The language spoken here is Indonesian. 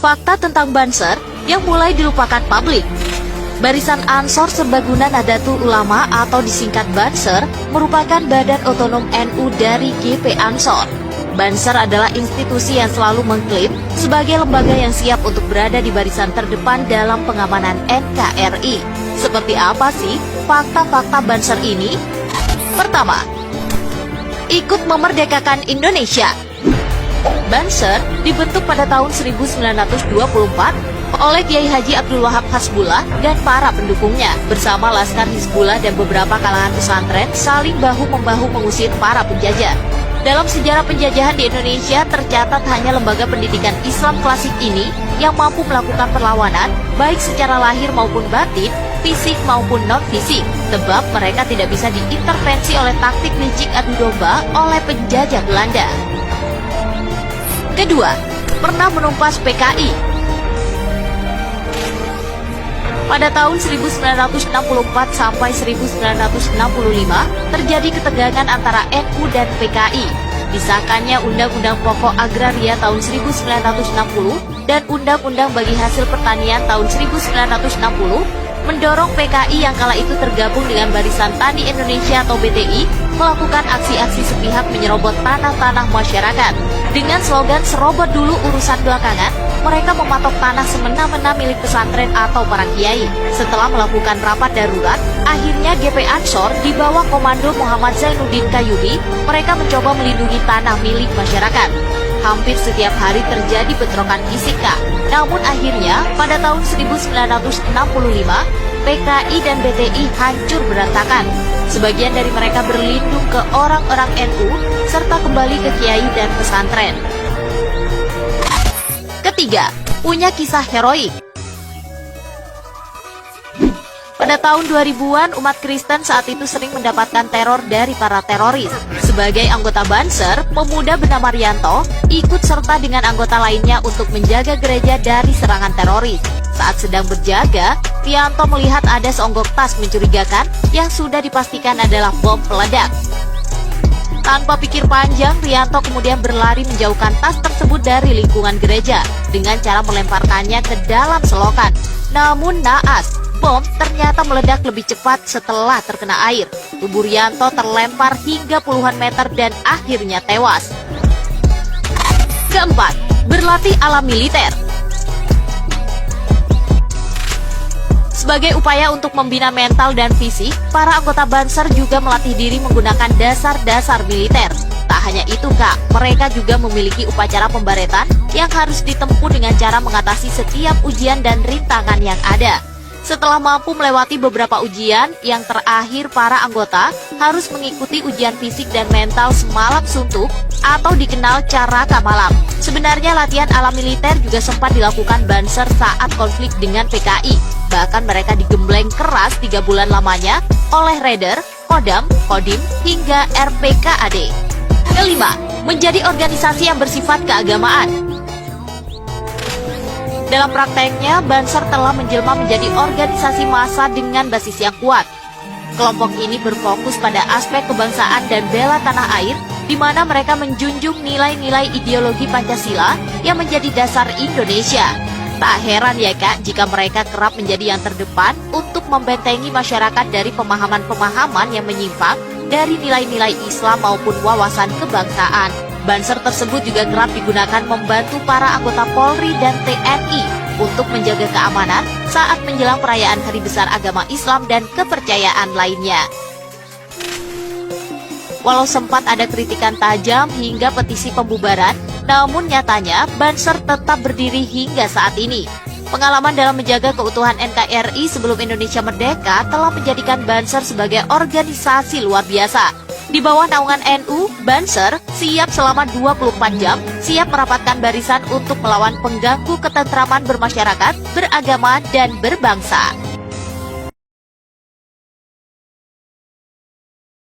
Fakta tentang Banser yang mulai dilupakan publik. Barisan Ansor Serbaguna Nahdlatul Ulama atau disingkat Banser merupakan badan otonom NU dari GP Ansor. Banser adalah institusi yang selalu mengklaim sebagai lembaga yang siap untuk berada di barisan terdepan dalam pengamanan NKRI. Seperti apa sih fakta-fakta Banser ini? Pertama, ikut memerdekakan Indonesia. Banser dibentuk pada tahun 1924 oleh Kiai Haji Abdul Wahab Hasbullah dan para pendukungnya bersama Laskar Hizbullah dan beberapa kalangan pesantren saling bahu-membahu mengusir para penjajah. Dalam sejarah penjajahan di Indonesia tercatat hanya lembaga pendidikan Islam klasik ini yang mampu melakukan perlawanan baik secara lahir maupun batin, fisik maupun non-fisik, sebab mereka tidak bisa diintervensi oleh taktik licik adu domba oleh penjajah Belanda. Kedua, pernah menumpas PKI. Pada tahun 1964 sampai 1965 terjadi ketegangan antara NU dan PKI. Disahkannya Undang-Undang Pokok Agraria tahun 1960 dan Undang-Undang Bagi Hasil Pertanian tahun 1960 mendorong PKI yang kala itu tergabung dengan Barisan Tani Indonesia atau BTI melakukan aksi-aksi sepihak menyerobot tanah-tanah masyarakat. Dengan slogan serobot dulu urusan belakangan, mereka mematok tanah semena-mena milik pesantren atau para kiai. Setelah melakukan rapat darurat, akhirnya GP Ansor di bawah komando Muhammad Zainuddin Qayyumi, mereka mencoba melindungi tanah milik masyarakat. Hampir setiap hari terjadi bentrokan fisik, Kak. Namun akhirnya pada tahun 1965, PKI dan BTI hancur berantakan. Sebagian dari mereka berlindung ke orang-orang NU serta kembali ke kiai dan pesantren. Ketiga, punya kisah heroik. Pada tahun 2000-an, umat Kristen saat itu sering mendapatkan teror dari para teroris. Sebagai anggota Banser, pemuda bernama Rianto ikut serta dengan anggota lainnya untuk menjaga gereja dari serangan teroris. Saat sedang berjaga, Rianto melihat ada seonggok tas mencurigakan yang sudah dipastikan adalah bom peledak. Tanpa pikir panjang, Rianto kemudian berlari menjauhkan tas tersebut dari lingkungan gereja dengan cara melemparkannya ke dalam selokan. Namun naas, bom ternyata meledak lebih cepat setelah terkena air. Tubuh Rianto terlempar hingga puluhan meter dan akhirnya tewas. Keempat, berlatih ala militer. Sebagai upaya untuk membina mental dan fisik, para anggota Banser juga melatih diri menggunakan dasar-dasar militer. Tak hanya itu, Kak, mereka juga memiliki upacara pembaretan yang harus ditempuh dengan cara mengatasi setiap ujian dan rintangan yang ada. Setelah mampu melewati beberapa ujian, yang terakhir para anggota harus mengikuti ujian fisik dan mental semalam suntuk atau dikenal caraka malam. Sebenarnya latihan ala militer juga sempat dilakukan Banser saat konflik dengan PKI. Bahkan mereka digembleng keras 3 bulan lamanya oleh Raider, Kodam, Kodim, hingga RPKAD. Kelima, menjadi organisasi yang bersifat keagamaan. Dalam prakteknya, Banser telah menjelma menjadi organisasi massa dengan basis yang kuat. Kelompok ini berfokus pada aspek kebangsaan dan bela tanah air, di mana mereka menjunjung nilai-nilai ideologi Pancasila yang menjadi dasar Indonesia. Tak heran ya, Kak, jika mereka kerap menjadi yang terdepan untuk membentengi masyarakat dari pemahaman-pemahaman yang menyimpang dari nilai-nilai Islam maupun wawasan kebangsaan. Banser tersebut juga kerap digunakan membantu para anggota Polri dan TNI untuk menjaga keamanan saat menjelang perayaan Hari Besar Agama Islam dan kepercayaan lainnya. Walau sempat ada kritikan tajam hingga petisi pembubaran, namun nyatanya Banser tetap berdiri hingga saat ini. Pengalaman dalam menjaga keutuhan NKRI sebelum Indonesia merdeka telah menjadikan Banser sebagai organisasi luar biasa. Di bawah naungan NU, Banser siap selama 24 jam, siap merapatkan barisan untuk melawan pengganggu ketentraman bermasyarakat, beragama, dan berbangsa.